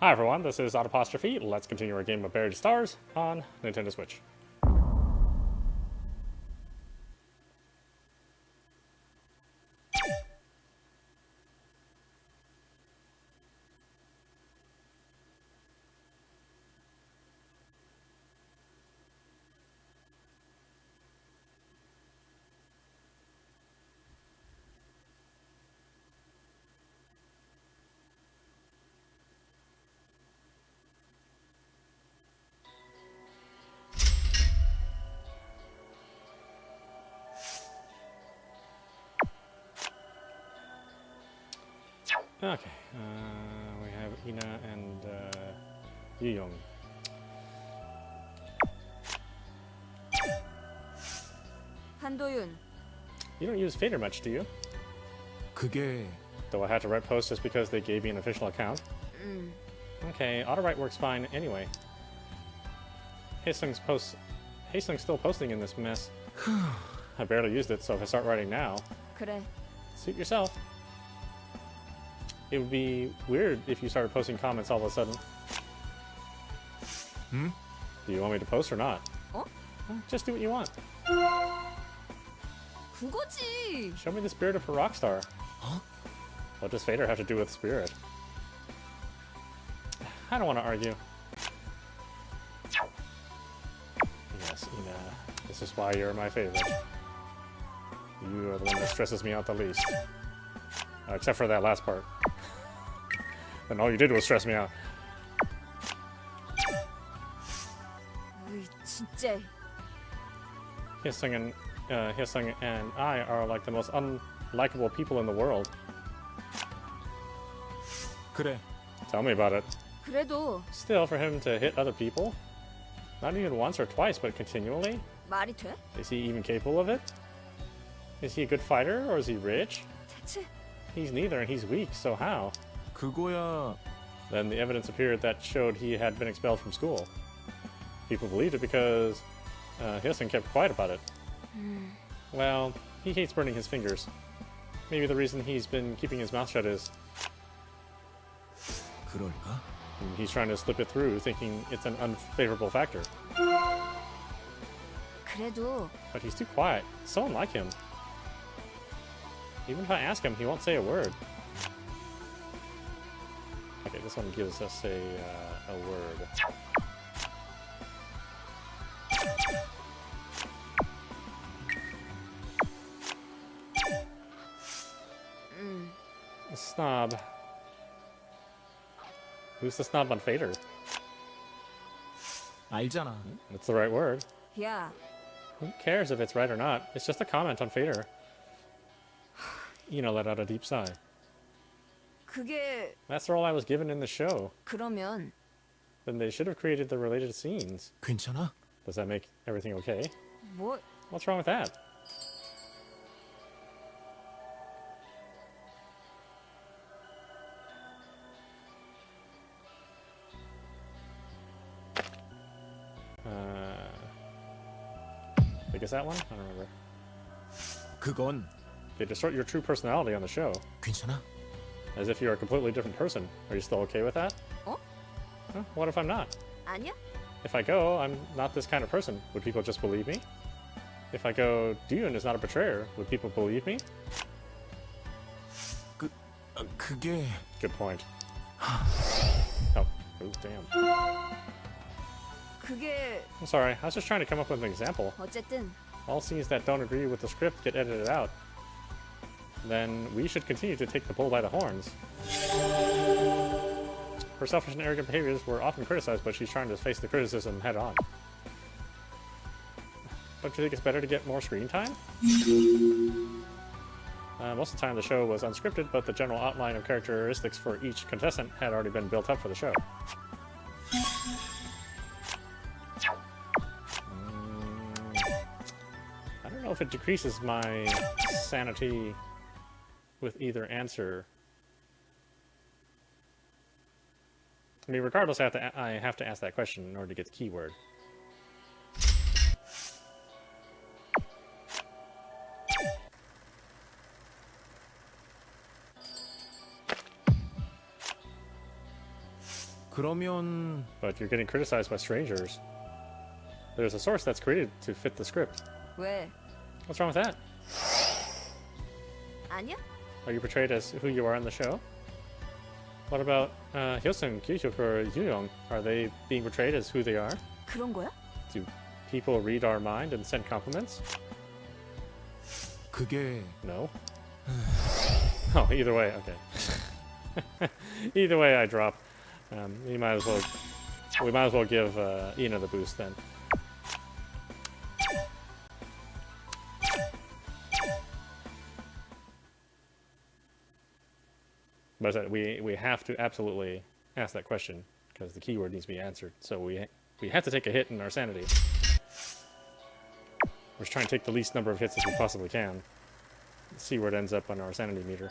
Hi everyone, this is audap. Let's continue our game of Buried Stars on Nintendo Switch. Okay, we have Ina and Yu-Young. 한도윤. You don't use Phater much, do you? 그게 Though I had to write posts just because they gave me an official account. Okay, auto-write works fine anyway. Hastings still posting in this mess. I barely used it, so if I start writing now, 그래. suit yourself. It would be weird if you started posting comments all of a sudden. Hmm? Do you want me to post or not? 어? Just do what you want. 그거지. Show me the spirit of a rock star. Huh? What does Phater have to do with spirit? I don't want to argue. Yes, Ina. This is why you're my favorite. You are the one that stresses me out the least. Except for that last part. Then all you did was stress me out. 으이, 진짜. Hissing and I are like the most unlikable people in the world. 그래. Tell me about it. 그래도 Still, for him to hit other people? Not even once or twice, but continually? 말이 돼? Is he even capable of it? Is he a good fighter, or is he rich? 대체 He's neither, and he's weak, so how? 그거야. Then the evidence appeared that showed he had been expelled from school. People believed it because Hissing kept quiet about it. Well, he hates burning his fingers. Maybe the reason he's been keeping his mouth shut is 그럴까? he's trying to slip it through, thinking it's an unfavorable factor. 그래도 But he's too quiet. So unlike him. Even if I ask him, he won't say a word. Okay, this one gives us a word. A snob. Who's the snob on Phater? 알잖아. That's the right word. 야, Who cares if it's right or not? It's just a comment on Phater. Ina let out a deep sigh. 그게 That's the role I was given in the show. 그러면 Then they should have created the related scenes. 괜찮아? Does that make everything okay? 뭐 What's wrong with that? I think it's that one? I don't remember. 그건 They distort your true personality on the show, 괜찮아? as if you're a completely different person. Are you still okay with that? 어? Huh? What if I'm not? 아니야? If I go, I'm not this kind of person. Would people just believe me? If I go, Duyun is not a betrayer, would people believe me? 그게 Good point. Oh, damn. 그게 I'm sorry, I was just trying to come up with an example. 어쨌든 All scenes that don't agree with the script get edited out. Then we should continue to take the bull by the horns. Her selfish and arrogant behaviors were often criticized, but she's trying to face the criticism head on. Don't you think it's better to get more screen time? Most of the time the show was unscripted, but the general outline of characteristics for each contestant had already been built up for the show. I don't know if it decreases my sanity with either answer. I mean, regardless, I have to ask that question in order to get the keyword. 그러면 But you're getting criticized by strangers. There's a source that's created to fit the script. 왜? What's wrong with that? 아니야? Are you portrayed as who you are in the show? What about Hyosung, Kyuhyuk, or Yuyoung? Are they being portrayed as who they are? 그런 거야? Do people read our mind and send compliments? 그게 No. Oh, either way, okay. Either way, I drop. We might as well give Ina the boost then. But we have to absolutely ask that question because the keyword needs to be answered. So we have to take a hit in our sanity. We're just trying to take the least number of hits as we possibly can. See where it ends up on our sanity meter.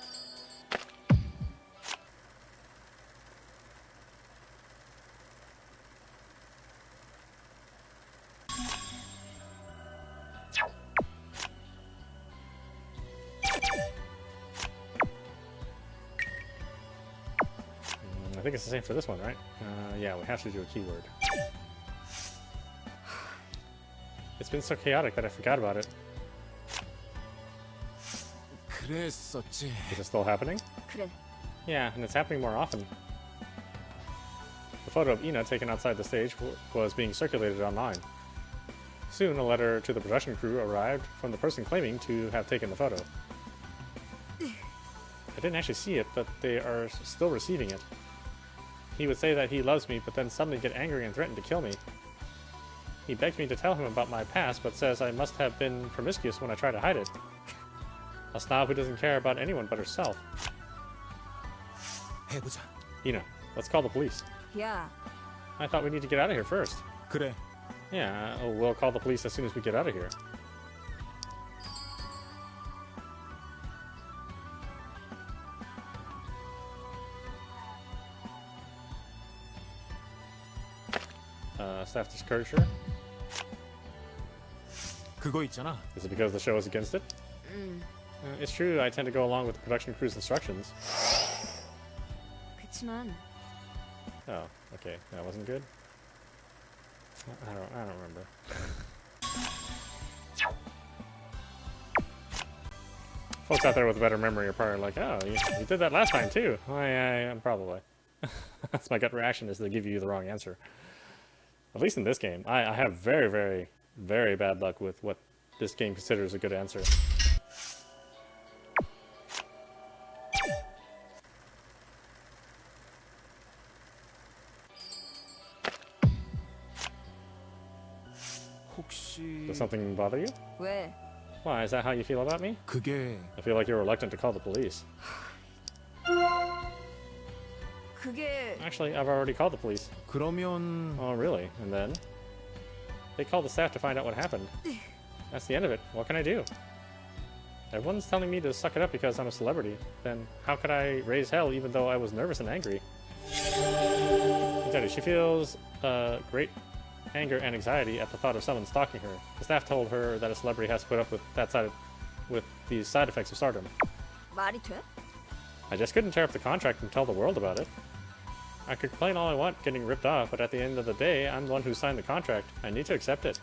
I think it's the same for this one, right? Yeah, we have to do a keyword. It's been so chaotic that I forgot about it. 그랬었지. Is it still happening? 그래. Yeah, and it's happening more often. The photo of Ina taken outside the stage was being circulated online. Soon, a letter to the production crew arrived from the person claiming to have taken the photo. I didn't actually see it, but they are still receiving it. He would say that he loves me, but then suddenly get angry and threaten to kill me. He begged me to tell him about my past, but says I must have been promiscuous when I try to hide it. A snob who doesn't care about anyone but herself. 해보자. Ina, let's call the police. 야, I thought we need to get out of here first. 그래. Yeah, we'll call the police as soon as we get out of here. Staff discouragement. 그거 있잖아. Is it because the show is against it? It's true, I tend to go along with the production crew's instructions. 그치만 Oh, okay, that wasn't good. I don't remember. Folks out there with a better memory are probably like, oh, you did that last time too. Probably. That's my gut reaction, is they give you the wrong answer. At least in this game. I have very, very, very bad luck with what this game considers a good answer. 혹시 Does something bother you? 왜? Why, is that how you feel about me? 그게 I feel like you're reluctant to call the police. 그게 Actually, I've already called the police. 그러면 Oh, really? And then? They called the staff to find out what happened. That's the end of it. What can I do? Everyone's telling me to suck it up because I'm a celebrity. Then how could I raise hell even though I was nervous and angry? I tell you, she feels great anger and anxiety at the thought of someone stalking her. The staff told her that a celebrity has to put up with these side effects of stardom. 말이 돼? I just couldn't tear up the contract and tell the world about it. I could complain all I want getting ripped off, but at the end of the day, I'm the one who signed the contract. I need to accept it.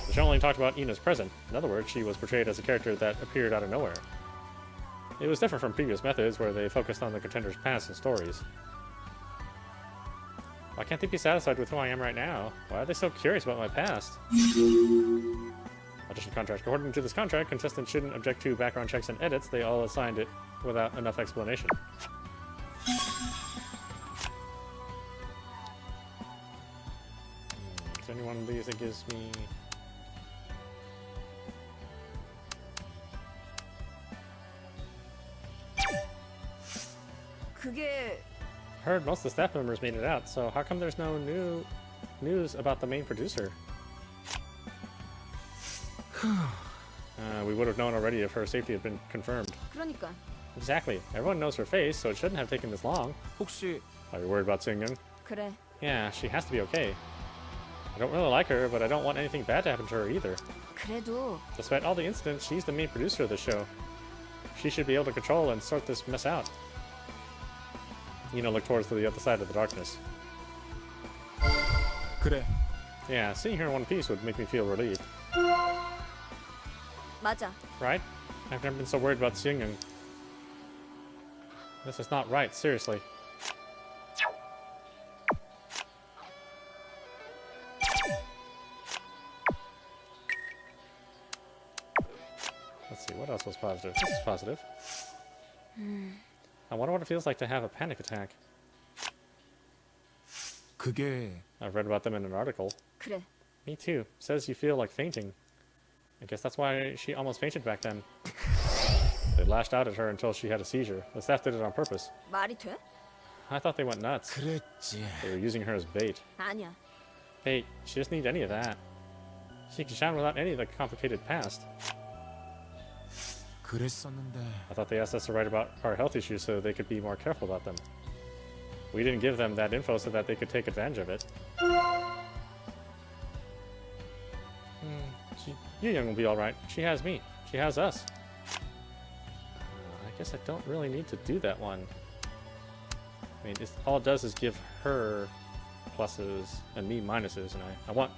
The show only talked about Ina's present. In other words, she was portrayed as a character that appeared out of nowhere. It was different from previous methods where they focused on the contender's past and stories. Why can't they be satisfied with who I am right now? Why are they so curious about my past? Audition contract. According to this contract, contestants shouldn't object to background checks and edits. They all assigned it without enough explanation. Is there any one of these that gives me... 그게 Heard most of the staff members made it out, so how come there's no new news about the main producer? We would have known already if her safety had been confirmed. 그러니까 Exactly. Everyone knows her face, so it shouldn't have taken this long. 혹시 Are you worried about Seung-young? 그래. Yeah, she has to be okay. I don't really like her, but I don't want anything bad to happen to her either. 그래도 Despite all the incidents, she's the main producer of the show. She should be able to control and sort this mess out. You know, look towards the other side of the darkness. 그래. Yeah, seeing her in one piece would make me feel relieved. 맞아. Right? I've never been so worried about Seung-young. This is not right, seriously. Let's see, what else was positive? This is positive. I wonder what it feels like to have a panic attack. 그게 I've read about them in an article. 그래. Me too. Says you feel like fainting. I guess that's why she almost fainted back then. They lashed out at her until she had a seizure. The staff did it on purpose. 말이 돼? I thought they went nuts. 그랬지. They were using her as bait. 아니야. Hey, she doesn't need any of that. She can shine without any of the complicated past. 그랬었는데. I thought they asked us to write about our health issues so they could be more careful about them. We didn't give them that info so that they could take advantage of it. Yu-Young will be alright. She has me. She has us. I guess I don't really need to do that one. I mean, all it does is give her pluses and me minuses, and I want...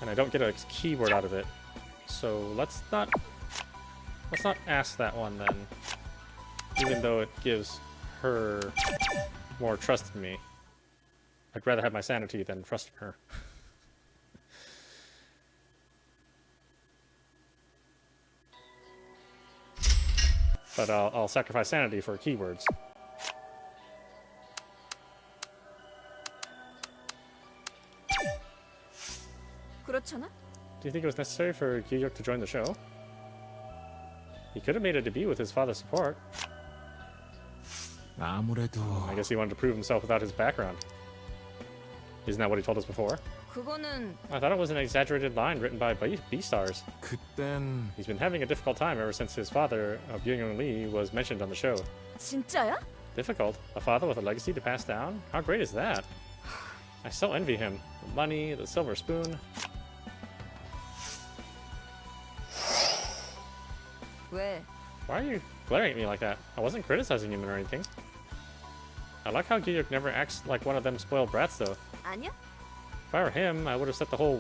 And I don't get a keyword out of it. So let's not ask that one then. Even though it gives her more trust in me. I'd rather have my sanity than trust in her. But I'll sacrifice sanity for keywords. 그렇잖아? Do you think it was necessary for Gyu-Yuk to join the show? He could have made a debut with his father's support. 아무래도 I guess he wanted to prove himself without his background. Isn't that what he told us before? 그거는 I thought it was an exaggerated line written by B-stars. 그땐 He's been having a difficult time ever since his father, Byung-Young Lee, was mentioned on the show. 진짜야? Difficult? A father with a legacy to pass down? How great is that? I so envy him. The money, the silver spoon. 왜? Why are you glaring at me like that? I wasn't criticizing him or anything. I like how Gyu-Yuk never acts like one of them spoiled brats, though. 아니야? If I were him, I would have let the whole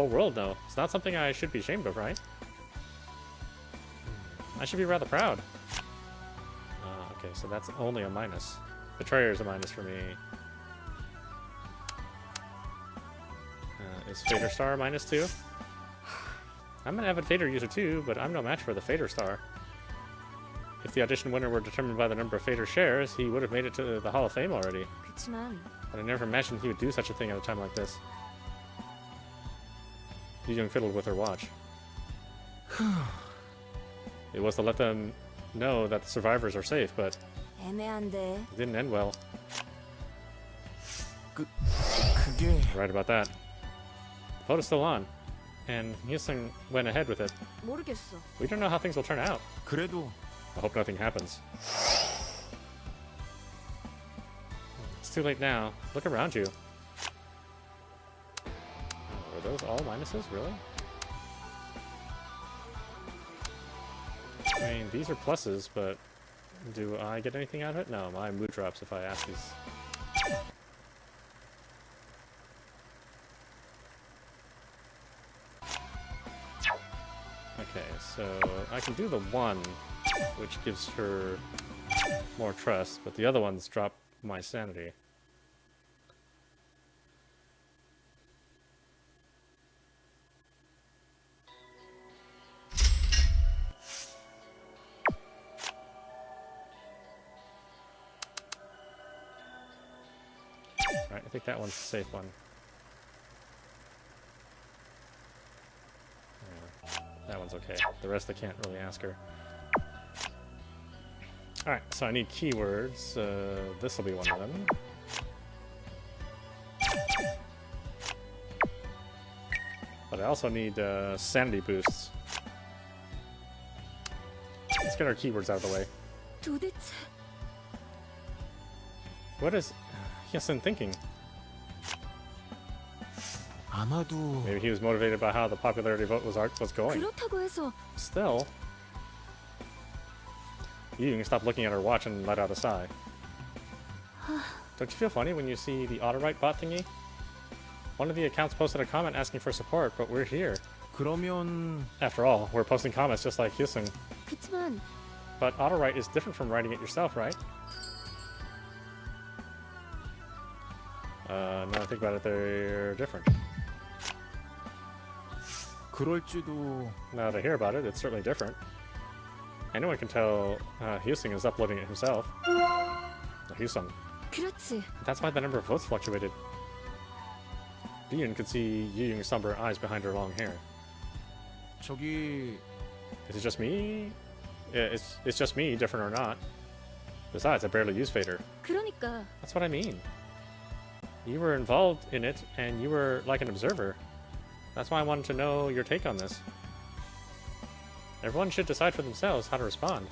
world know. It's not something I should be ashamed of, right? I should be rather proud. Okay, so that's only a minus. Betrayer is a minus for me. Is Phater Star a minus too? I'm an avid Phater user too, but I'm no match for the Phater Star. If the audition winner were determined by the number of Phater shares, he would have made it to the Hall of Fame already. 그치만 But I never imagined he would do such a thing at a time like this. Yu-Young fiddled with her watch. It was to let them know that the survivors are safe, but 애매한데. it didn't end well. 그게 Right about that. The vote is still on, and Hyesung went ahead with it. 모르겠어. We don't know how things will turn out. 그래도 I hope nothing happens. It's too late now. Look around you. Were those all minuses, really? I mean, these are pluses, but do I get anything out of it? No, my mood drops if I ask these. Okay, so I can do the one, which gives her more trust, but the other ones drop my sanity. Alright, I think that one's the safe one. Yeah, that one's okay. The rest I can't really ask her. Alright, so I need keywords. This will be one of them. But I also need sanity boosts. Let's get our keywords out of the way. 도대체 What is Hyesung thinking? 아마도 Maybe he was motivated by how the popularity vote was going. 그렇다고 해서 Still, Yu stopped looking at her watch and let out a sigh. Don't you feel funny when you see the audap bot thingy? One of the accounts posted a comment asking for support, but we're here. 그러면 After all, we're posting comments just like Hyosung. 그치만 But auto-write is different from writing it yourself, right? Now I think about it, they're different. 그럴지도. Now that I hear about it, it's certainly different. Anyone can tell Hyosung is uploading it himself. Hyosung. 그렇지. That's why the number of votes fluctuated. Diyun could see Yu-Young's somber eyes behind her long hair. 저기 Is it just me? Yeah, it's just me, different or not. Besides, I barely use Phater. 그러니까 That's what I mean. You were involved in it, and you were like an observer. That's why I wanted to know your take on this. Everyone should decide for themselves how to respond.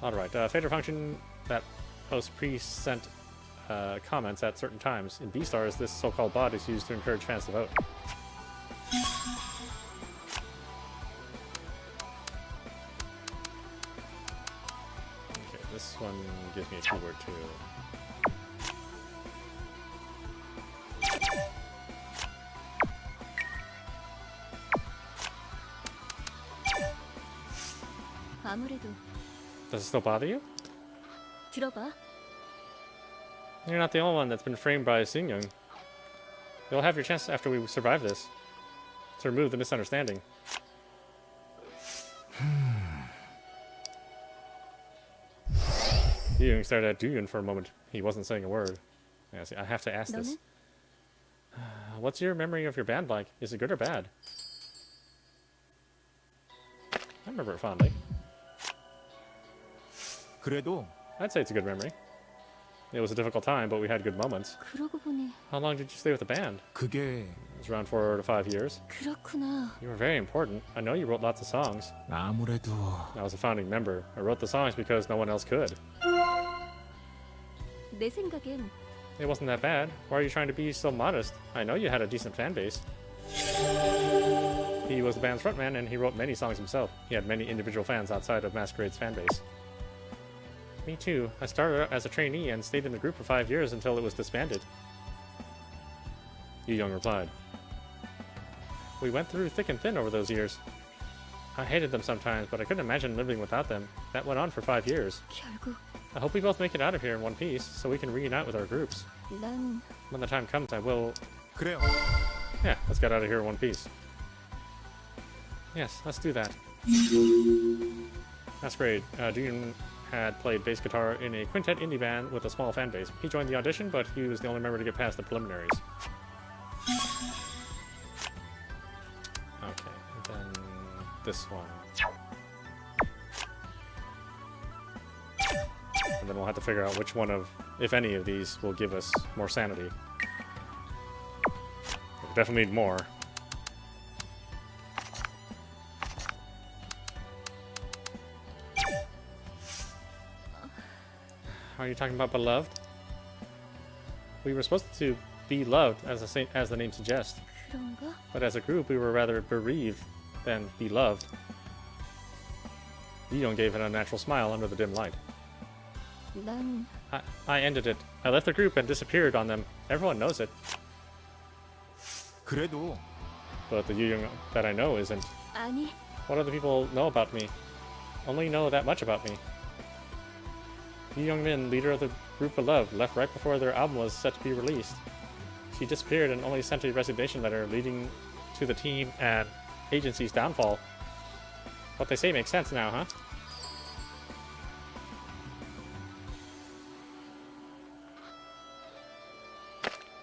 Alright, Phater function that posts pre-sent comments at certain times. In B-Stars, this so-called bot is used to encourage fans to vote. Okay, this one gives me a keyword too. 아무래도 Does it still bother you? 들어봐. You're not the only one that's been framed by Seung-young. You'll have your chance after we survive this to remove the misunderstanding. Yu stared at Duyun for a moment. He wasn't saying a word. Yeah, see, I have to ask this. What's your memory of your band like? Is it good or bad? I remember it fondly. 그래도 I'd say it's a good memory. It was a difficult time, but we had good moments. 그러고 보니 How long did you stay with the band? 그게 It was around 4 to 5 years. 그렇구나. You were very important. I know you wrote lots of songs. 아무래도 I was a founding member. I wrote the songs because no one else could. 내 생각엔 It wasn't that bad. Why are you trying to be so modest? I know you had a decent fan base. He was the band's frontman and he wrote many songs himself. He had many individual fans outside of Masquerade's fan base. Me too. I started out as a trainee and stayed in the group for 5 years until it was disbanded. Yu-Young replied. We went through thick and thin over those years. I hated them sometimes, but I couldn't imagine living without them. That went on for 5 years. 결국 I hope we both make it out of here in one piece, so we can reunite with our groups. 난 When the time comes, I will... 그래요. Yeah, let's get out of here in one piece. Yes, let's do that. Masquerade. Duyun had played bass guitar in a quintet indie band with a small fan base. He joined the audition, but he was the only member to get past the preliminaries. Okay, and then this one. And then we'll have to figure out which one of, if any of these, will give us more sanity. We definitely need more. Are you talking about beloved? We were supposed to be loved, as the name suggests. 그런가? But as a group, we were rather bereaved than beloved. Yu-Young gave an unnatural smile under the dim light. 난 I ended it. I left the group and disappeared on them. Everyone knows it. 그래도 But the Yu-Young that I know isn't. 아니 What other people know about me? Only know that much about me. Yu-Young Min, leader of the group Beloved, left right before their album was set to be released. She disappeared and only sent a resignation letter leading to the team and agency's downfall. What they say makes sense now, huh?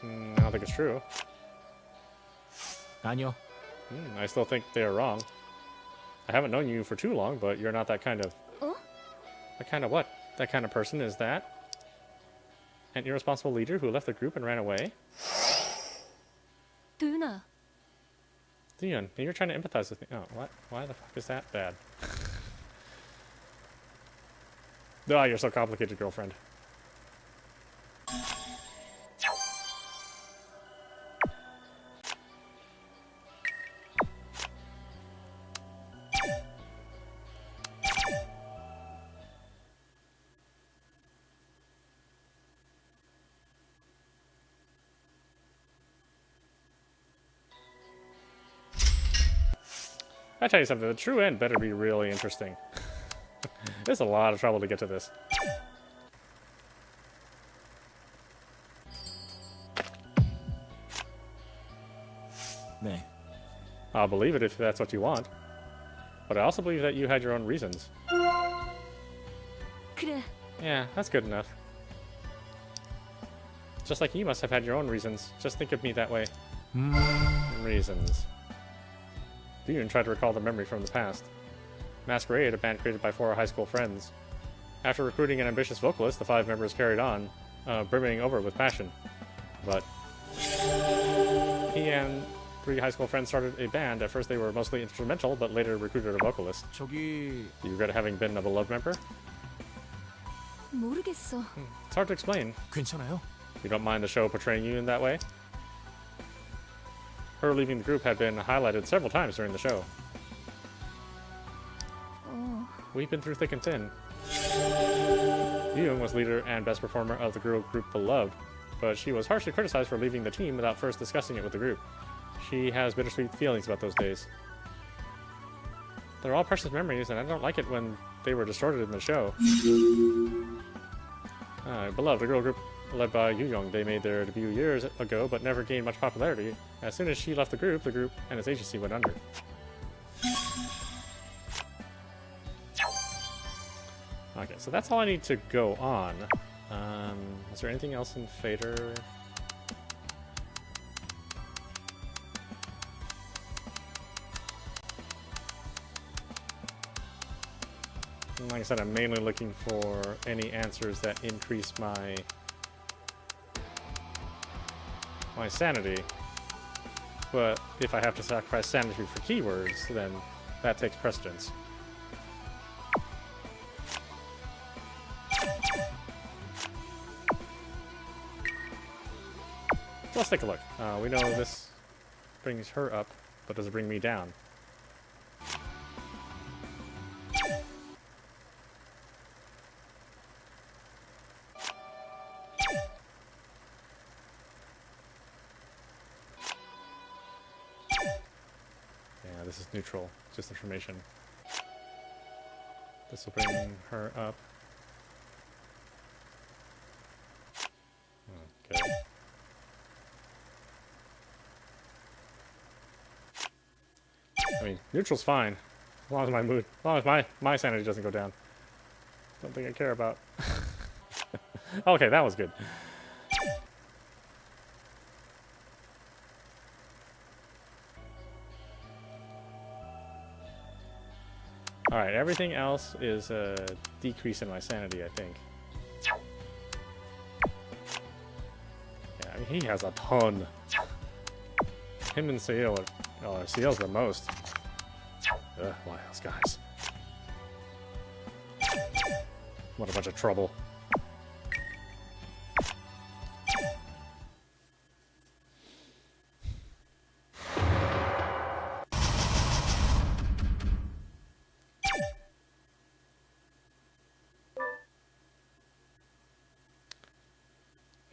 I don't think it's true. 아니요. I still think they're wrong. I haven't known you for too long, but you're not that kind of... 어? That kind of what? That kind of person is that? An irresponsible leader who left the group and ran away? 도윤아 Dion, you're trying to empathize with me. Oh, what? Why the fuck is that bad? Oh, you're so complicated, girlfriend. I tell you something, the true end better be really interesting. There's a lot of trouble to get to this. 네. I'll believe it if that's what you want. But I also believe that you had your own reasons. 그래. Yeah, that's good enough. Just like you must have had your own reasons. Just think of me that way. Reasons. Bune tried to recall the memory from the past. Masquerade, a band created by 4 high school friends. After recruiting an ambitious vocalist, the 5 members carried on, brimming over with passion. But he and 3 high school friends started a band. At first they were mostly instrumental, but later recruited a vocalist. 저기 Do you regret having been a beloved member? 모르겠어. It's hard to explain. 괜찮아요? You don't mind the show portraying you in that way? Her leaving the group had been highlighted several times during the show. 어, We've been through thick and thin. Young was leader and best performer of the girl group Beloved, but she was harshly criticized for leaving the team without first discussing it with the group. She has bittersweet feelings about those days. They're all precious memories, and I don't like it when they were distorted in the show. Beloved, a girl group led by Yu Young. They made their debut years ago, but never gained much popularity. As soon as she left the group and its agency went under. Okay, so that's all I need to go on. Is there anything else in Phater? Like I said, I'm mainly looking for any answers that increase my sanity. But if I have to sacrifice sanity for keywords, then that takes precedence. So let's take a look. We know this brings her up, but does it bring me down? Yeah, this is neutral, just information. This will bring her up. Okay. I mean, neutral's fine, as long as my mood, as long as my sanity doesn't go down. Don't think I care about. Okay, that was good. Alright, everything else is a decrease in my sanity, I think. Yeah, I mean, he has a ton. Him and Ciel are... Oh, Ciel's the most. Ugh, why else, guys? What a bunch of trouble.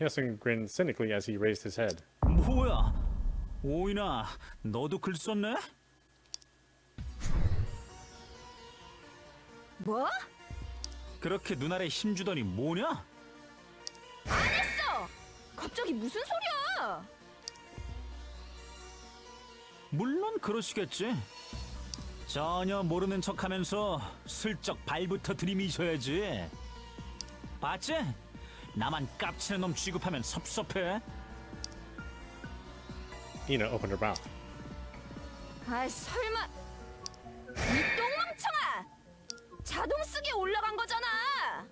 Hyesung grinned cynically as he raised his head. 뭐야? 오이나, 너도 글 썼네? 뭐? 그렇게 눈알에 힘주더니 뭐냐? 안 했어! 갑자기 무슨 소리야? 물론 그러시겠지. 전혀 모르는 척하면서 슬쩍 발부터 들이미셔야지. 봤지? 나만 깝치는 놈 취급하면 섭섭해. Ina opened her mouth. 아, 설마... 이 똥망청아! 자동 쓰기에 올라간 거잖아!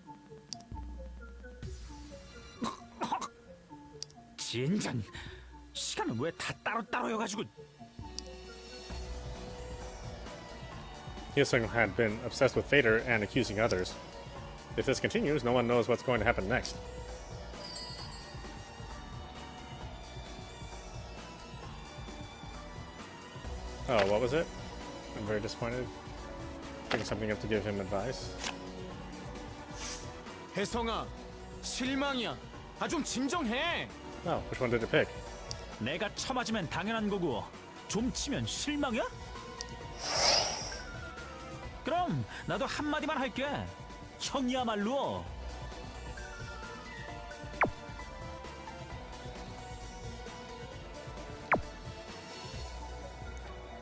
진짠, 시간은 왜 다 따로따로여가지고. Hyesung had been obsessed with Phater and accusing others. If this continues, no one knows what's going to happen next. Oh, what was it? I'm very disappointed. Picking something up to give him advice. 혜성아, 실망이야. 아, 좀 진정해. Oh, which one did it pick? 내가 쳐맞으면 당연한 거고 좀 치면 실망이야? 그럼 나도 한마디만 할게. 형이야말로.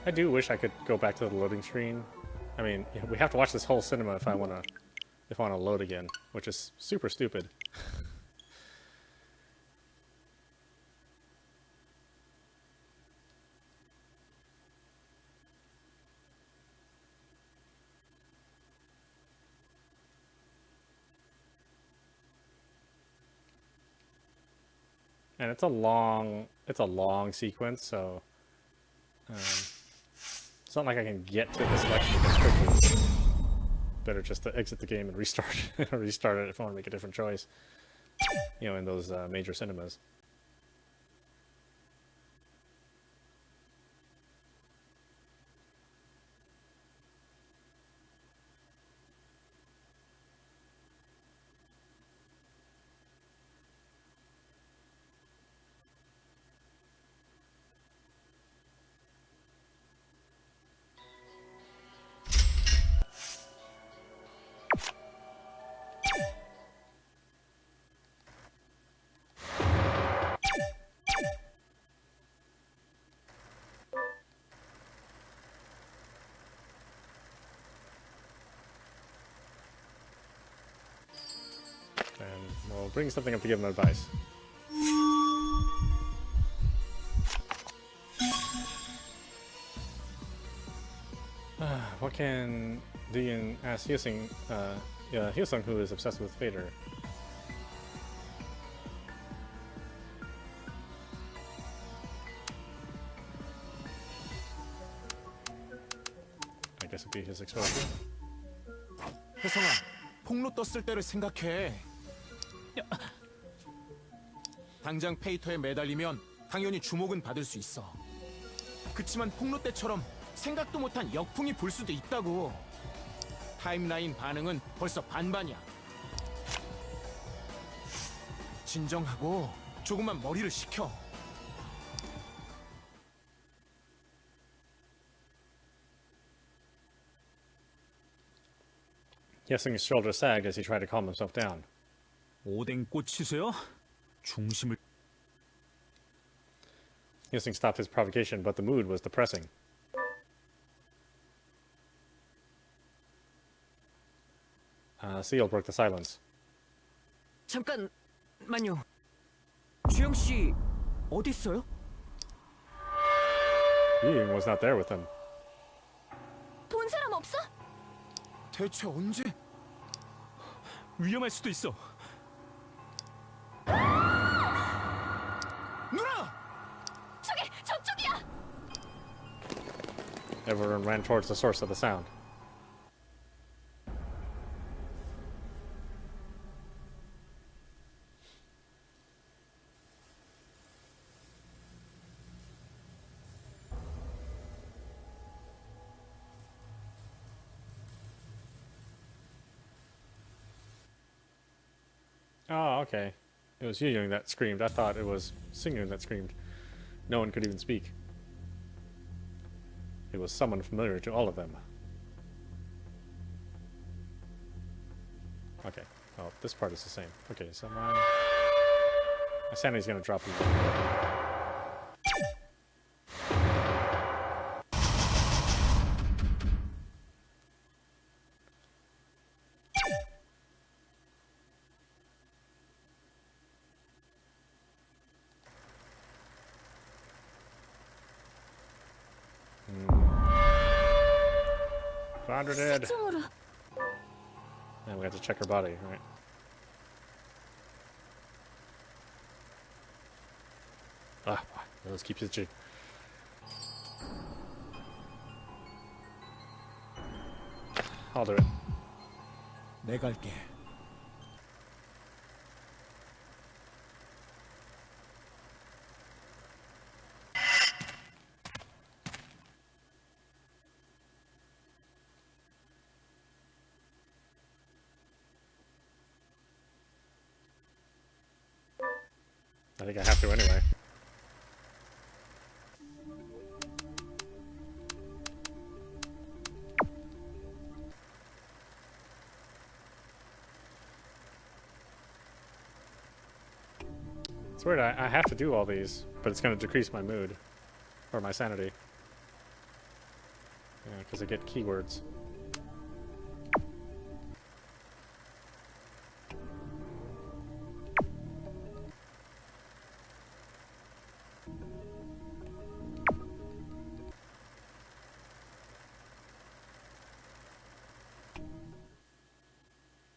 I do wish I could go back to the loading screen. I mean, we have to watch this whole cinema if I wanna load again, which is super stupid. And it's a long sequence, so it's not like I can get to this lecture as quickly. Better just to exit the game and restart restart it if I want to make a different choice. You know, in those major cinemas. And we'll bring something up to give them advice. What can Dean ask Hyosung, Hyosung, who is obsessed with Phater? I guess it'd be his exposure. 혜성아, 폭로 떴을 때를 생각해. 당장 페이터에 매달리면 당연히 주목은 받을 수 있어. 그치만 폭로 때처럼 생각도 못한 역풍이 불 수도 있다고. 타임라인 반응은 벌써 반반이야. 진정하고 조금만 머리를 식혀. Hyosung's shoulder sagged as he tried to calm himself down. 오뎅 꽂히세요? 중심을. Hyosung stopped his provocation, but the mood was depressing. Seal broke the silence. 잠깐만요. 주영 씨 어디 있어요? Ying was not there with him. 본 사람 없어? 대체 언제? 위험할 수도 있어. 누나! 저쪽이야! Everyone ran towards the source of the sound. Oh, okay. It was Yu that screamed. I thought it was Singyoon that screamed. No one could even speak. It was someone familiar to all of them. Okay. Oh, this part is the same. Okay, so my sanity's gonna drop even. Found her dead. 시청으로. And we have to check her body, right? Let's keep his G. I'll do it. 내 갈게. I think I have to anyway. It's weird, I have to do all these, but it's going to decrease my mood. Or my sanity. Yeah, because I get keywords.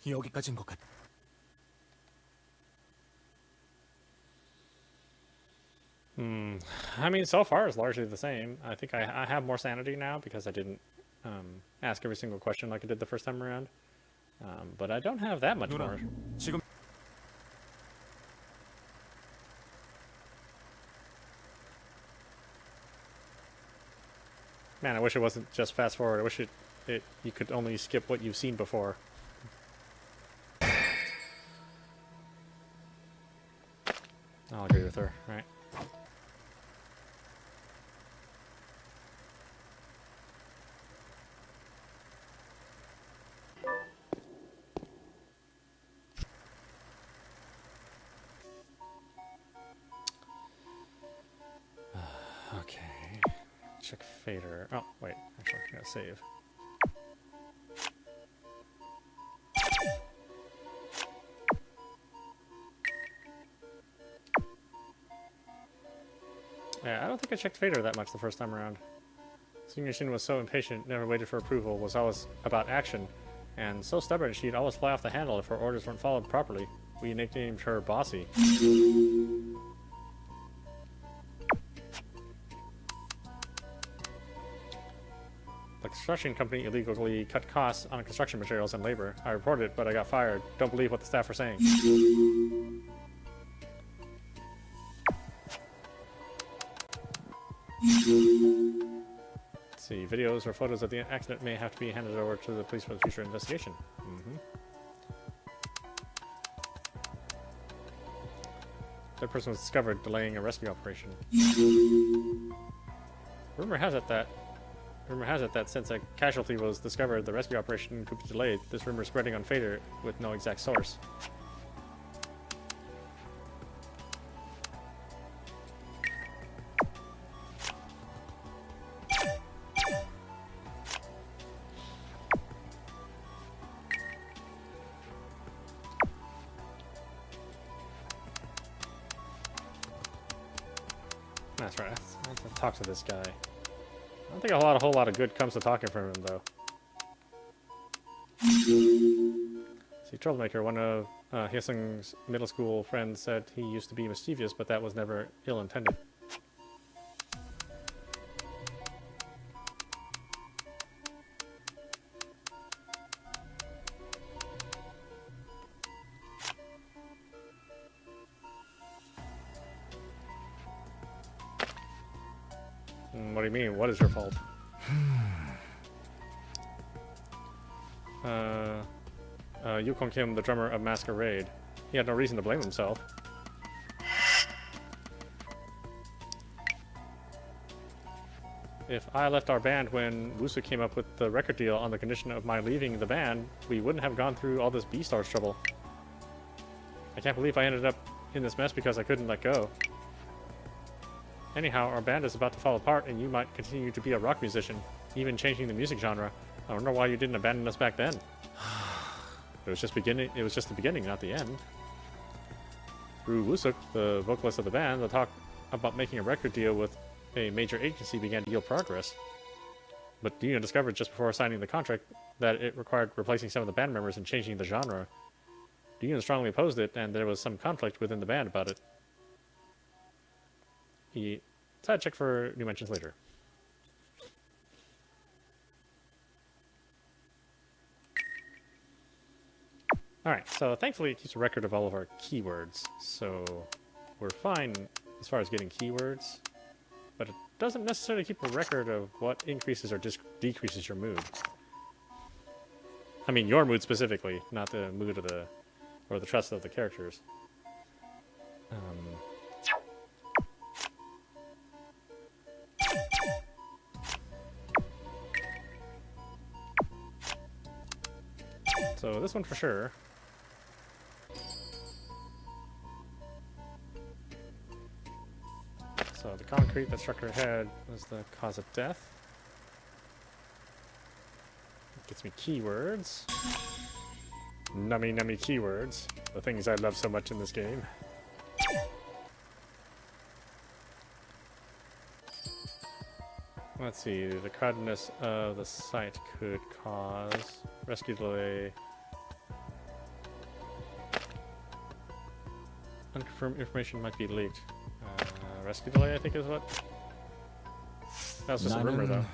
여기까지인 것 같아. I mean, so far it's largely the same. I think I have more sanity now because I didn't ask every single question like I did the first time around. But I don't have that much 누나, more. 지금 Man, I wish it wasn't just fast forward. I wish you could only skip what you've seen before. I'll agree with her, right? Okay. Check Phater. Oh, wait. Actually, I gotta save. Yeah, I don't think I checked Phater that much the first time around. Senior Shin was so impatient, never waited for approval, was always about action, and so stubborn she'd always fly off the handle if her orders weren't followed properly. We nicknamed her Bossy. The construction company illegally cut costs on construction materials and labor. I reported it, but I got fired. Don't believe what the staff are saying. Let's see, videos or photos of the accident may have to be handed over to the police for the future investigation. That person was discovered delaying a rescue operation. Rumor has it that since a casualty was discovered, the rescue operation could be delayed. This rumor is spreading on Phater with no exact source. That's right. I have to talk to this guy. I don't think a whole lot of good comes to talking from him, though. See, Troublemaker, one of Hyesung's middle school friends, said he used to be mischievous, but that was never ill-intended. What do you mean? What is your fault? Yukon Kim, the drummer of Masquerade. He had no reason to blame himself. If I left our band when Woosu came up with the record deal on the condition of my leaving the band, we wouldn't have gone through all this B-Stars trouble. I can't believe I ended up in this mess because I couldn't let go. Anyhow, our band is about to fall apart and you might continue to be a rock musician, even changing the music genre. I wonder why you didn't abandon us back then. It was just the beginning, not the end. Through Wusuk, the vocalist of the band, the talk about making a record deal with a major agency began to yield progress. But Dina discovered just before signing the contract that it required replacing some of the band members and changing the genre. Dina strongly opposed it, and there was some conflict within the band about it. He decided to check for new mentions later. Alright, so thankfully it keeps a record of all of our keywords, so we're fine as far as getting keywords, but it doesn't necessarily keep a record of what increases or decreases your mood. I mean, your mood specifically, not the mood of or the trust of the characters. So this one for sure. the concrete that struck her head was the cause of death. It gets me keywords. Nummy nummy keywords. The things I love so much in this game. Let's see, the crowdedness of the site could cause rescue delay. Unconfirmed information might be leaked. Rescue delay, I think, is what? That was just a rumor, though.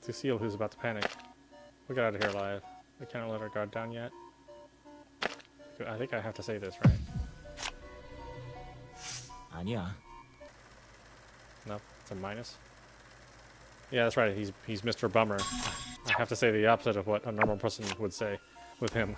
To Seal, who's about to panic. We got out of here alive. We cannot let our guard down yet. I think I have to say this, right? 아니야. No, it's a minus. Yeah, that's right. He's Mr. Bummer. I have to say the opposite of what a normal person would say with him.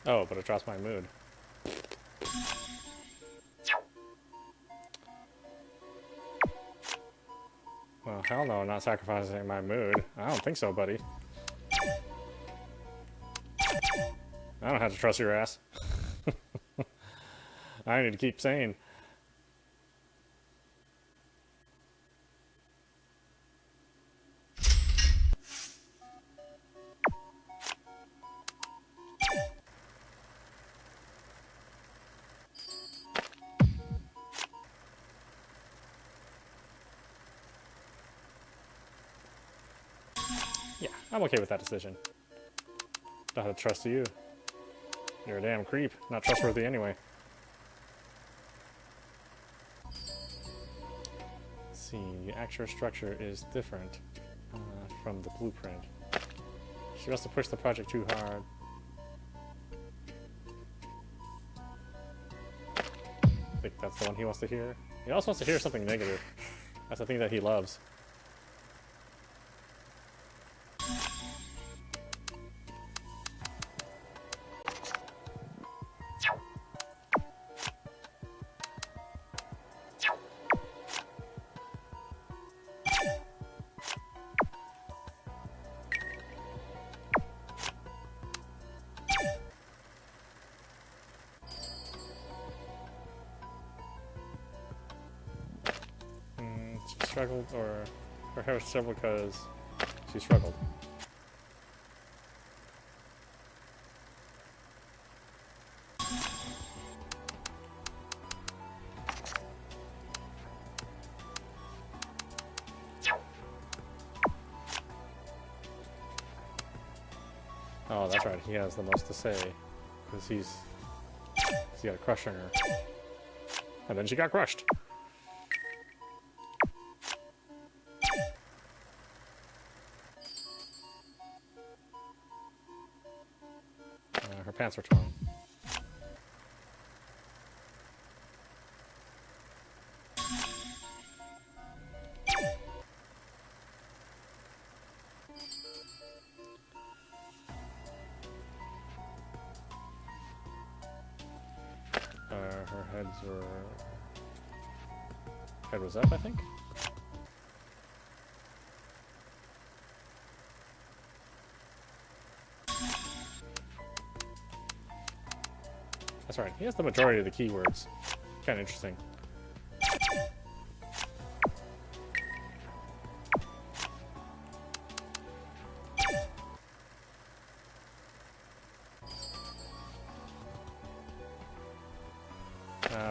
Oh, but it drops my mood. Well, hell no, I'm not sacrificing my mood. I don't think so, buddy. I don't have to trust your ass. I need to keep saying. Yeah, I'm okay with that decision. Don't have to trust you. You're a damn creep. Not trustworthy anyway. Let's see, the actual structure is different from the blueprint. She must have pushed the project too hard. I think that's the one he wants to hear. He also wants to hear something negative. That's the thing that he loves. She struggled, or her hair was troubled because she struggled. Oh, that's right. He has the most to say because he's got a crush on her, and then she got crushed. Her pants were torn. Her head was up, I think. That's right. He has the majority of the keywords. Kind of interesting.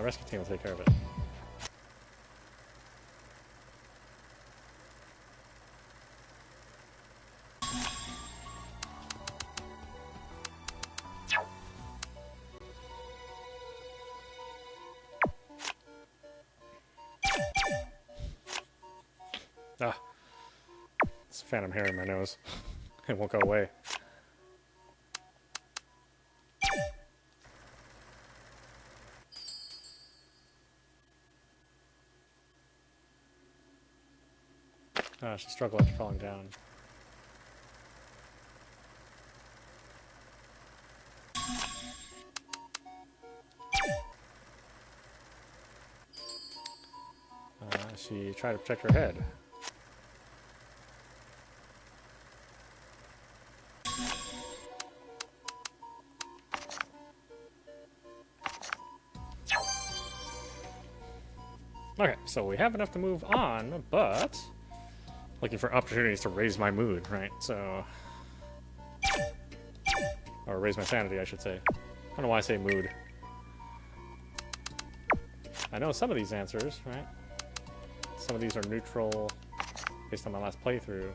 Rescue team will take care of it. phantom hair in my nose. It won't go away. She struggled after falling down. She tried to protect her head. Okay, so we have enough to move on, but looking for opportunities to raise my mood, right? So, or raise my sanity, I should say. I don't know why I say mood. I know some of these answers, right? Some of these are neutral based on my last playthrough.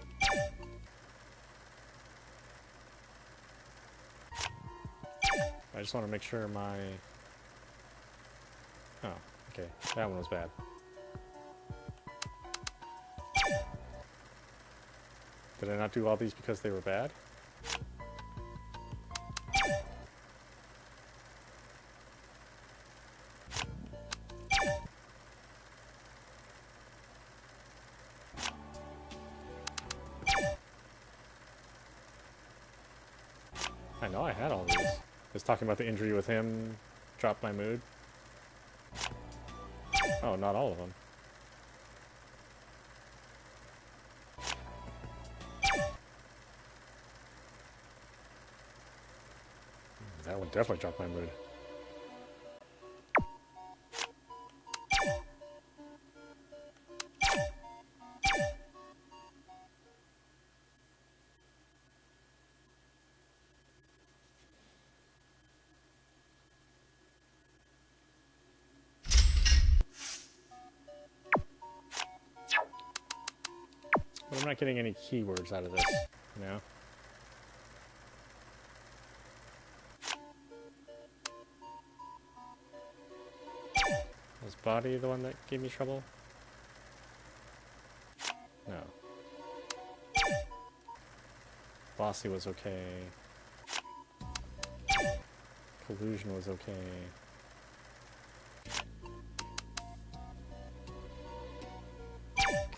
I just want to make sure my... Oh, okay. That one was bad. Did I not do all these because they were bad? I know I had all these. Just talking about the injury with him dropped my mood. Oh, not all of them. That one definitely dropped my mood. But I'm not getting any keywords out of this, you know? Was body the one that gave me trouble? No. Bossy was okay. Collusion was okay.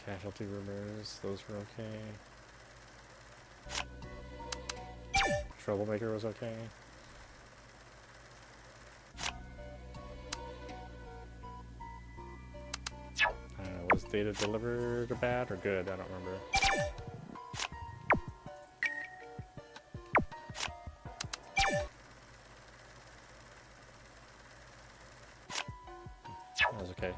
Casualty rumors, those were okay. Troublemaker was okay. Was data delivered bad or good? I don't remember. That was okay.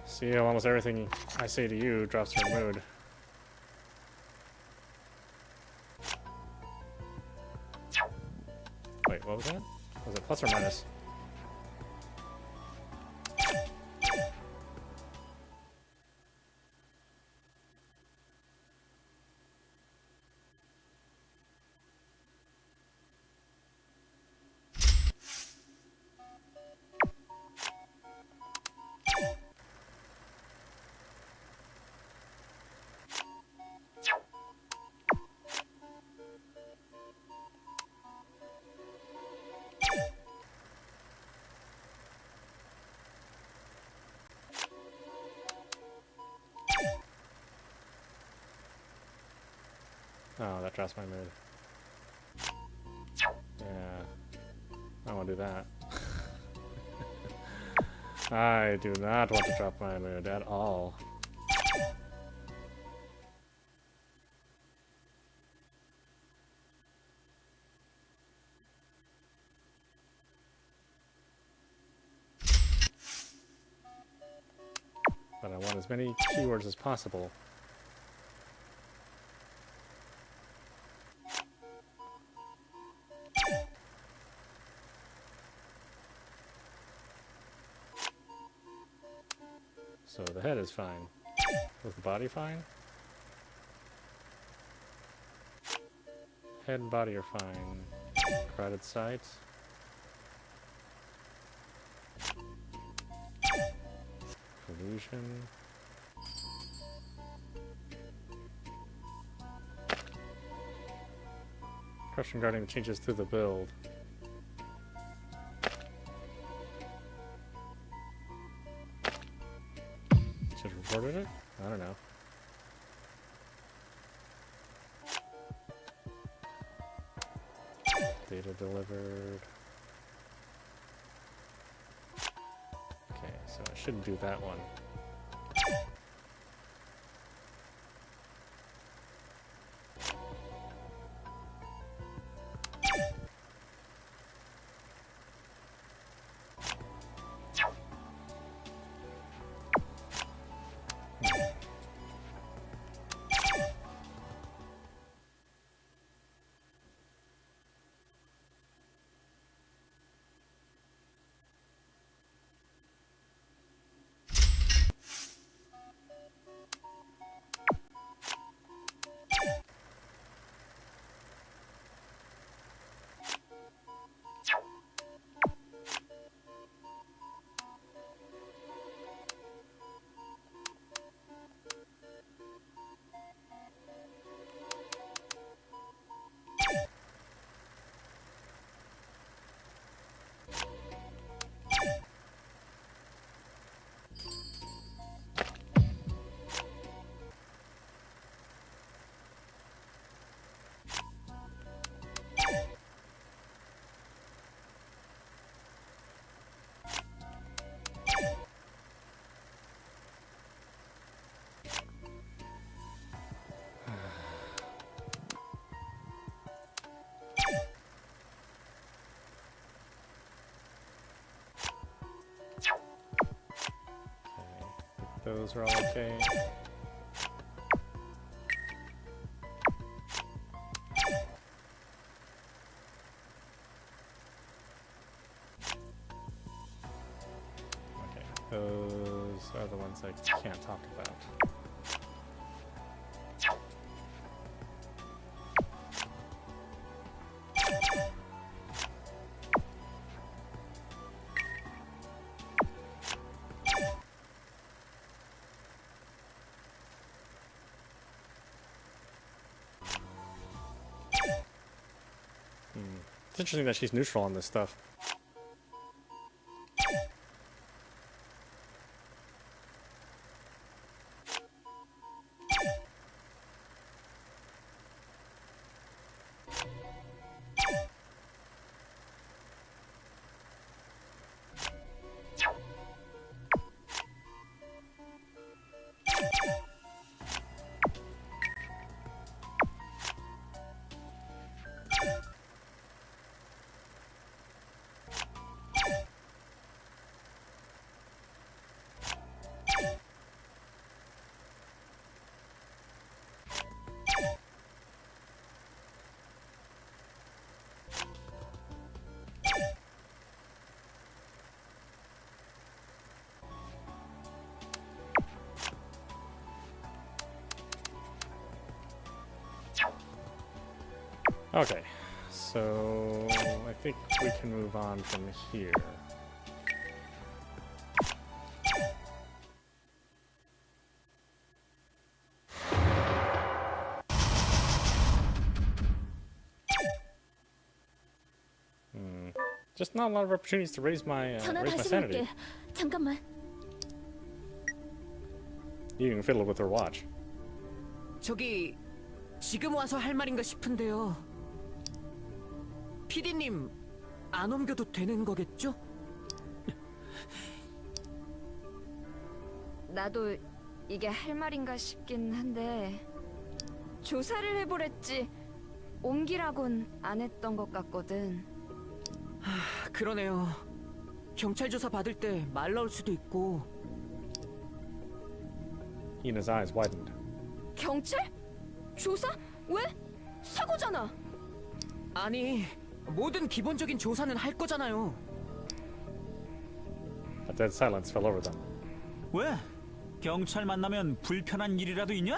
See, almost everything I say to you drops your mood. Wait, what was that? Was it plus or minus? Oh, that drops my mood. Yeah. I don't want to do that. I do not want to drop my mood at all. But I want as many keywords as possible. So the head is fine. Was the body fine? Head and body are fine. Crowded sight. Collusion. Question regarding the changes to the build. Should have reported it? I don't know. Data delivered. Okay, so I shouldn't do that one. Those are all okay. Okay, those are the ones I can't talk about. It's interesting that she's neutral on this stuff. Okay, so I think we can move on from here. Just not a lot of opportunities to raise my 전화 raise my 다시 sanity. 걸게. 잠깐만. You can fiddle with her watch. 저기 지금 와서 할 말인가 싶은데요. 피디님 안 옮겨도 되는 거겠죠? 나도 이게 할 말인가 싶긴 한데 조사를 해보랬지 옮기라곤 안 했던 것 같거든. 그러네요. 경찰 조사 받을 때 말 나올 수도 있고. Ina's eyes widened. 경찰? 조사? 왜? 사고잖아. 아니, 모든 기본적인 조사는 할 거잖아요. A dead silence fell over them. 왜? 경찰 만나면 불편한 일이라도 있냐?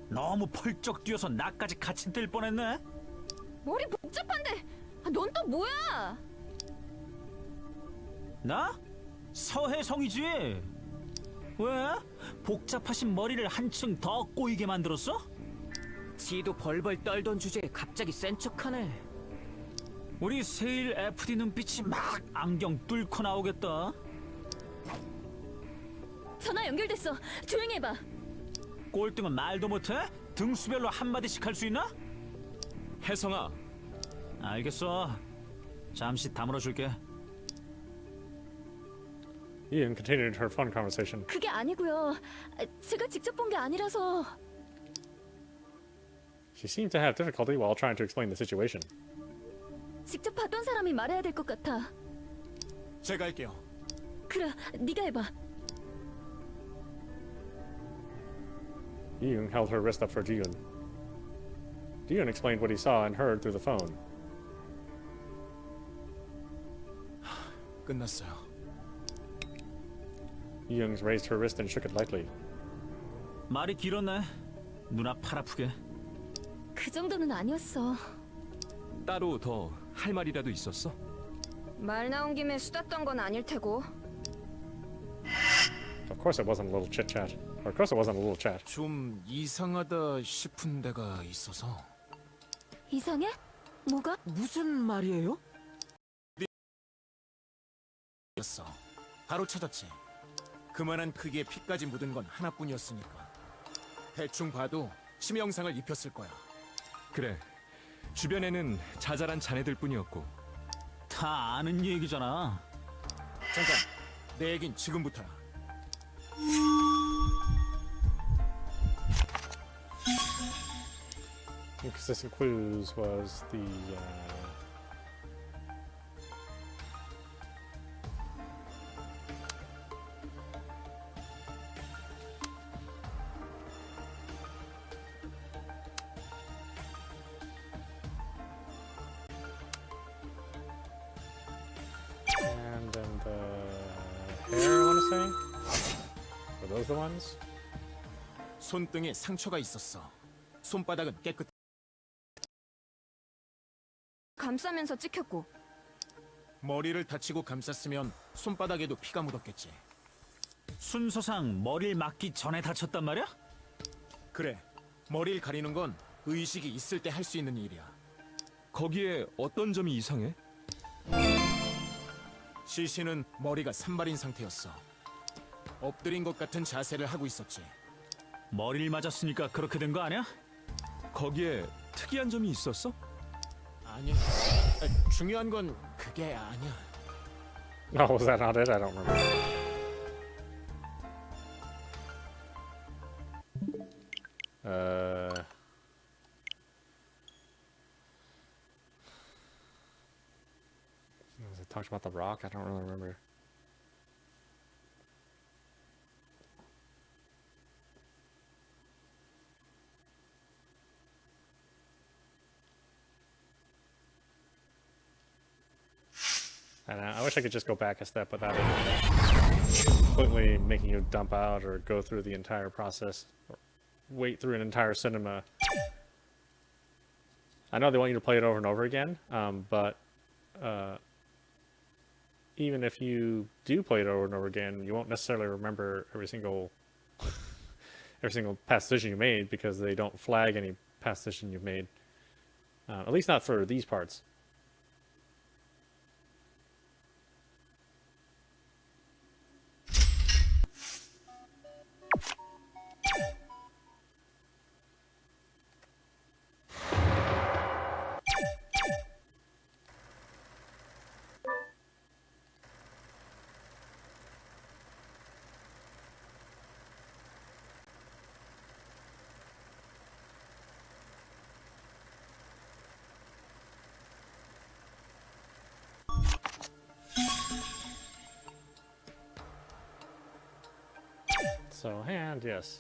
너무 펄쩍 뛰어서 나까지 같이 뜰 뻔했네. 머리 복잡한데 넌 또 뭐야? 나? 서혜성이지. 왜? 복잡하신 머리를 한층 더 꼬이게 만들었어? 지도 벌벌 떨던 주제에 갑자기 센 척하네. 우리 세일 FD 눈빛이 막 안경 뚫고 나오겠다. 전화 연결됐어. 조용히 해봐. 꼴등은 말도 못해? 등수별로 한마디씩 할 수 있나? 혜성아, 알겠어. 잠시 다물어줄게. Ian continued her fun conversation. 그게 아니고요. 제가 직접 본 게 아니라서. She seemed to have difficulty while trying to explain the situation. 직접 봤던 사람이 말해야 될 것 같아. 제가 할게요. 그래, 네가 해봐. Yoon held her wrist up for Ji-yoon. Ji-yoon explained what he saw and heard through the phone. 끝났어요. Yoon raised her wrist and shook it lightly. 말이 길었네. 누나 팔 아프게. 그 정도는 아니었어. 따로 더 할 말이라도 있었어? 말 나온 김에 수다 떤 건 아닐 테고. Of course it wasn't a little chit-chat. Or of course it wasn't a little chat. 좀 이상하다 싶은 데가 있어서. 이상해? 뭐가? 무슨 말이에요? 였어. 바로 찾았지. 그만한 크기의 피까지 묻은 건 하나뿐이었으니까. 대충 봐도 치명상을 입혔을 거야. 그래, 주변에는 자잘한 자네들 뿐이었고. 다 아는 얘기잖아. 잠깐, 내 얘긴 지금부터야. Inconsistent clues was the and then the hair, I want to say? Were those the ones? 손등에 상처가 있었어. 손바닥은 깨끗. 감싸면서 찍혔고. 머리를 다치고 감쌌으면 손바닥에도 피가 묻었겠지. 순서상 머리를 맞기 전에 다쳤단 말이야? 그래, 머리를 가리는 건 의식이 있을 때 할 수 있는 일이야. 거기에 어떤 점이 이상해? 시신은 머리가 산발인 상태였어. 엎드린 것 같은 자세를 하고 있었지. 머리를 맞았으니까 그렇게 된 거 아니야? 거기에 특이한 점이 있었어? 아니, 중요한 건 그게 아니야. Oh, was that not it? I don't remember. Was it talked about the rock? I don't really remember. And I wish I could just go back a step without it completely making you dump out or go through the entire process or wait through an entire cinema. I know they want you to play it over and over again, but even if you do play it over and over again, you won't necessarily remember every single past decision you made because they don't flag any past decision you've made. At least not for these parts. So, hand, yes.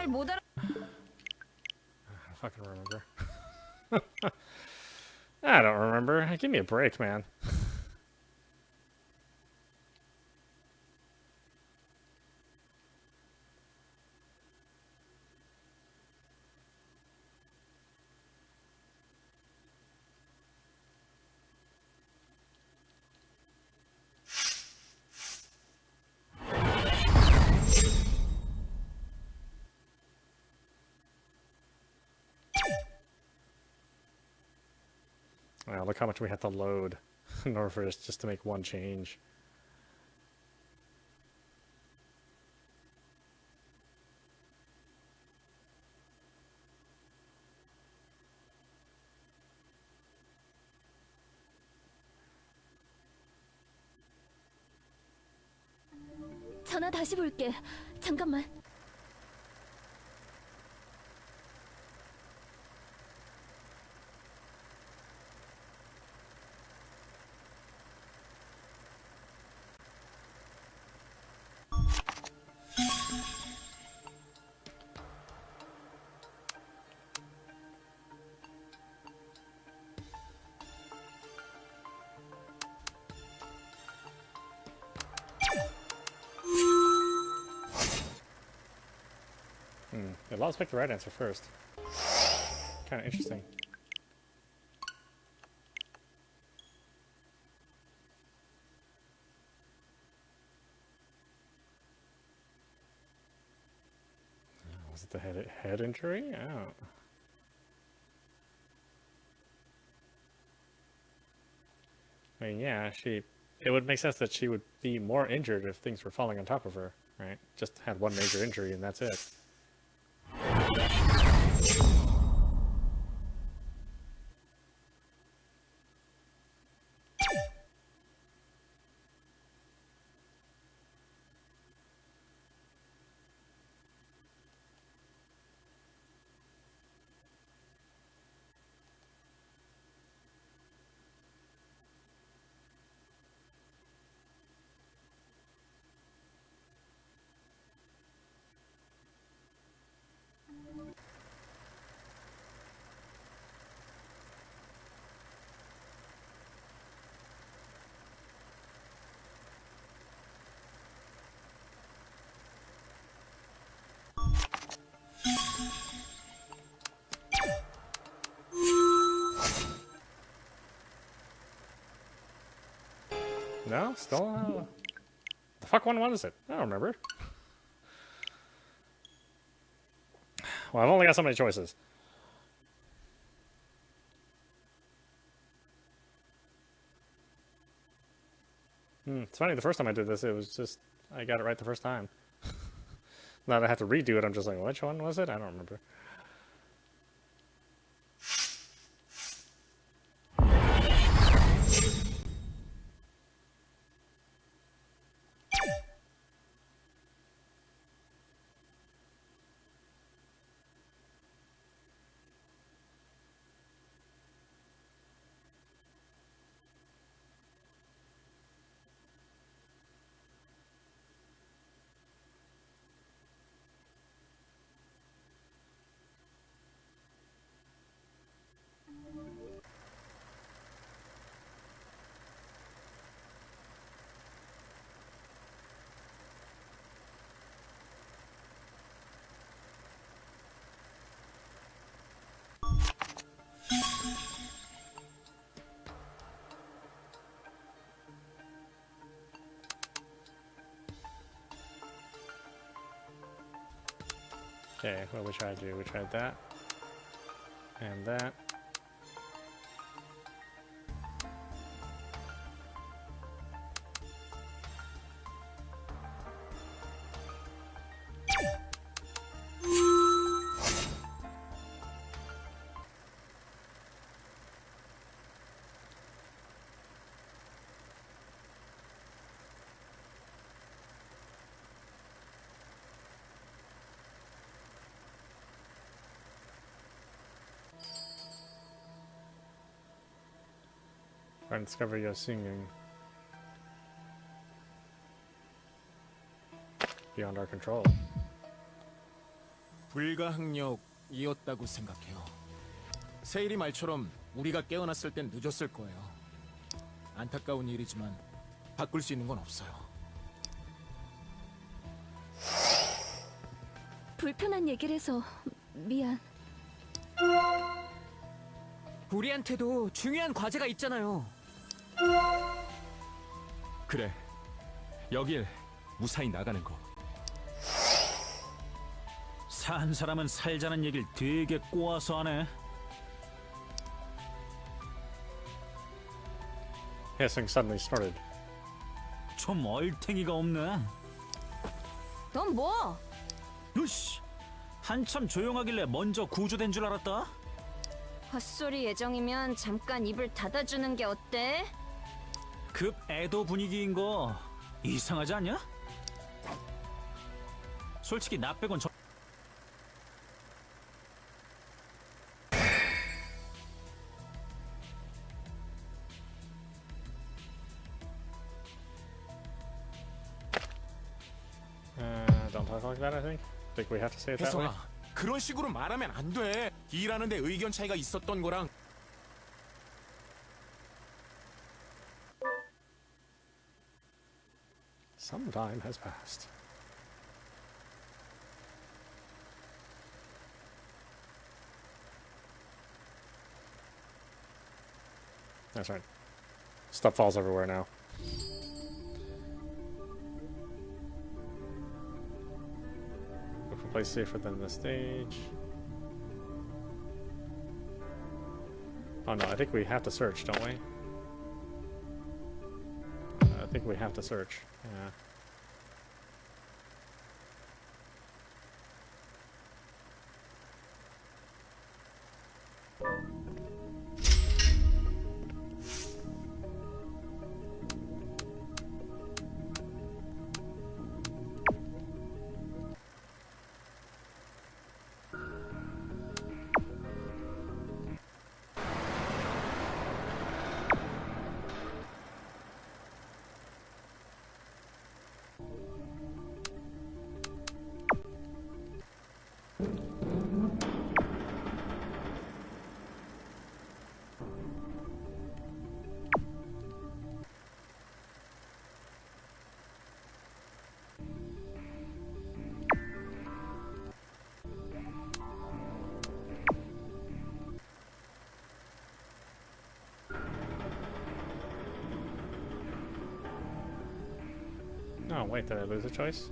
말 못 알아. I fucking remember. I don't remember. Give me a break, man. Wow, look how much we have to load in order for this just to make one change. 전화 다시 볼게. 잠깐만. Yeah, let's pick the right answer first. Kind of interesting. Was it the head injury? Oh. I mean, yeah, it would make sense that she would be more injured if things were falling on top of her, right? Just had one major injury and that's it. No? Still? The fuck one was it? I don't remember. Well, I've only got so many choices. It's funny, the first time I did this, it was just, I got it right the first time. Now that I have to redo it, I'm just like, which one was it? I don't remember. Okay, what did we try to do? We tried that. And that. Try and discover your singing. Beyond our control. 불가항력이었다고 생각해요. 세일이 말처럼 우리가 깨어났을 땐 늦었을 거예요. 안타까운 일이지만 바꿀 수 있는 건 없어요. 불편한 얘기를 해서 미안. 우리한테도 중요한 과제가 있잖아요. 그래. 여길 무사히 나가는 거. 산 사람은 살자는 얘길 되게 꼬아서 하네. Hissing suddenly started. 좀 얼탱이가 없네. 넌 뭐? 으씨, 한참 조용하길래 먼저 구조된 줄 알았다. 헛소리 예정이면 잠깐 입을 닫아주는 게 어때? 급 애도 분위기인 거 이상하지 않냐? 솔직히 나 빼곤 저... Don't talk like that, I think. Think we have to say it that way? 혜성아, 그런 식으로 말하면 안 돼. 일하는데 의견 차이가 있었던 거랑 Some time has passed. That's right. Stuff falls everywhere now. Look for a place safer than the stage. Oh no, I think we have to search, don't we? I think we have to search. Yeah. Oh, wait, did I lose a choice?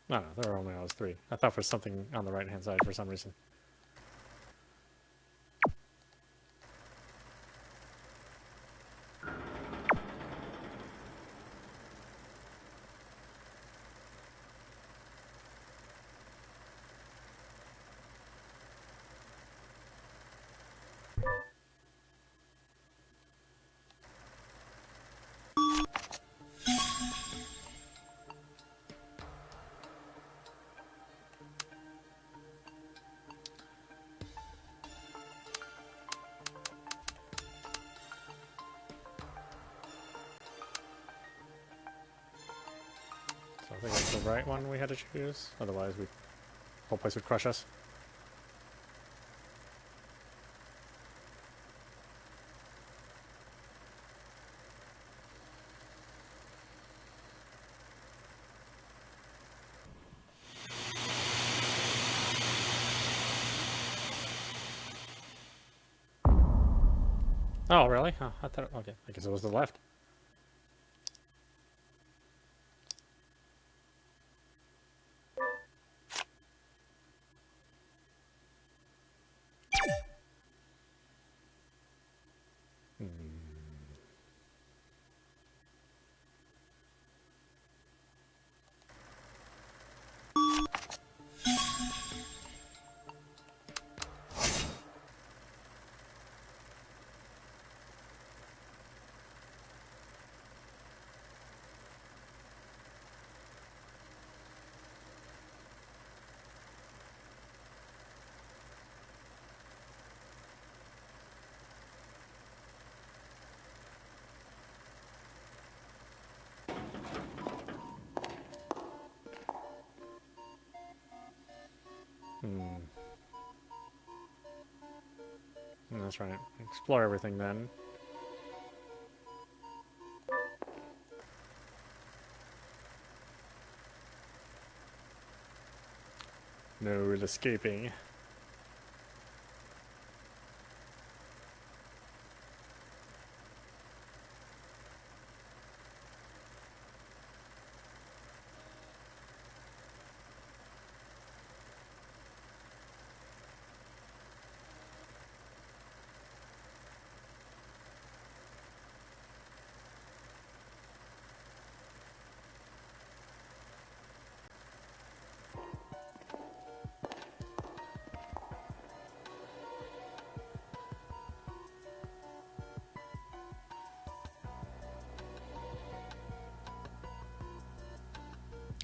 No, there were only always three. I thought for something on the right-hand side for some reason. So I think it's the right one we had to choose. Otherwise, the whole place would crush us. Oh, really? Oh, I thought. Okay, I guess it was the left. That's right. Explore everything then. No escaping.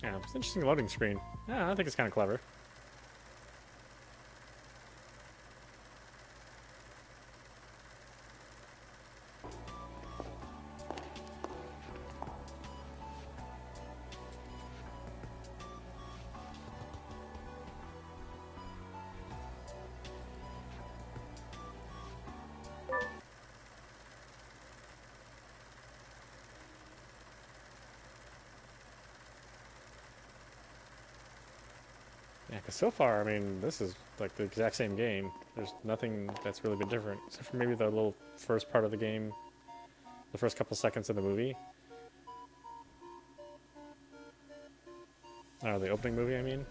Yeah, it's an interesting loading screen. Yeah, I think it's kind of clever. Yeah, because so far, I mean, this is like the exact same game. There's nothing that's really been different, except for maybe the little first part of the game, the first couple seconds of the movie. The opening movie, I mean.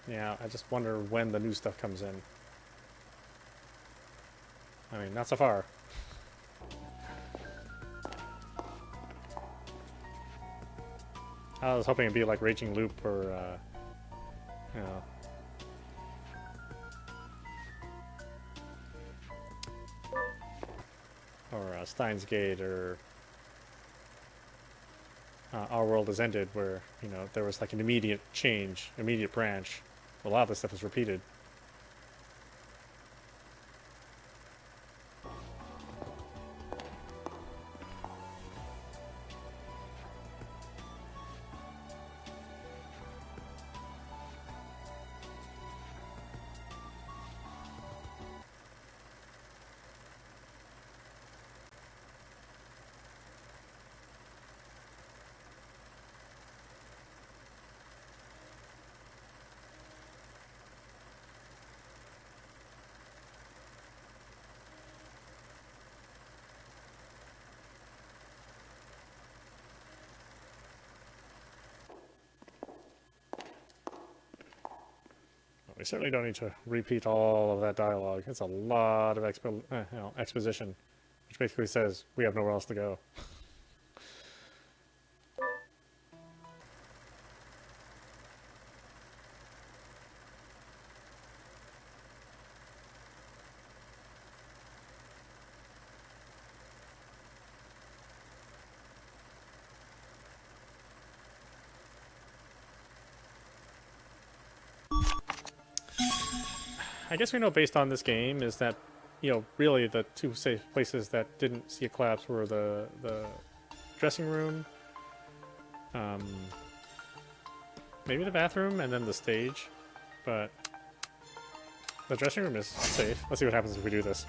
Yeah, I just wonder when the new stuff comes in. I mean, not so far. I was hoping it'd be like Raging Loop or, you know. Or Steins Gate or Our World Has Ended, where, you know, there was like an immediate change, immediate branch. A lot of this stuff is repeated. We certainly don't need to repeat all of that dialogue. It's a lot of exposition, which basically says we have nowhere else to go. I guess we know based on this game is that, you know, really the two safe places that didn't see a collapse were the dressing room, maybe the bathroom, and then the stage. But the dressing room is safe. Let's see what happens if we do this.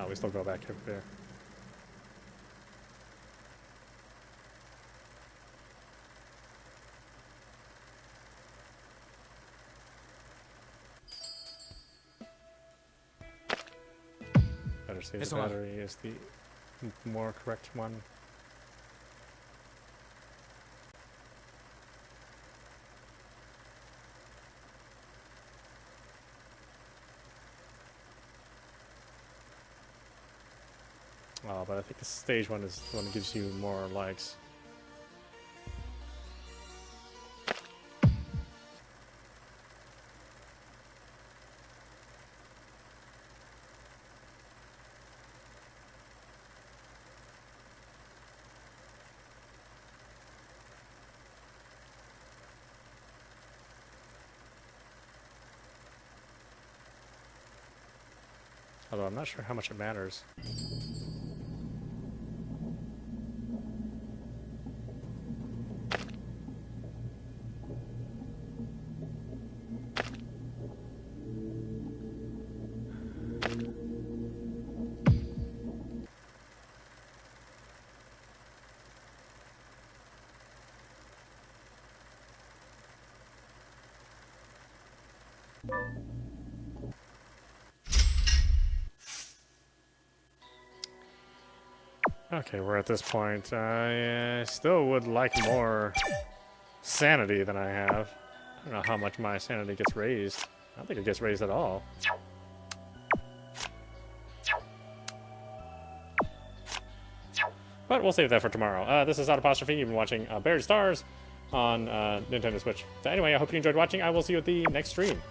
we still go back over there. Better say the Yes, ma'am. battery is the more correct one. Oh, but I think the stage one is the one that gives you more likes. Although I'm not sure how much it matters. Okay, we're at this point. I still would like more sanity than I have. I don't know how much my sanity gets raised. I don't think it gets raised at all. But we'll save that for tomorrow. This is audap. You've been watching Buried Stars on Nintendo Switch. So anyway, I hope you enjoyed watching. I will see you at the next stream.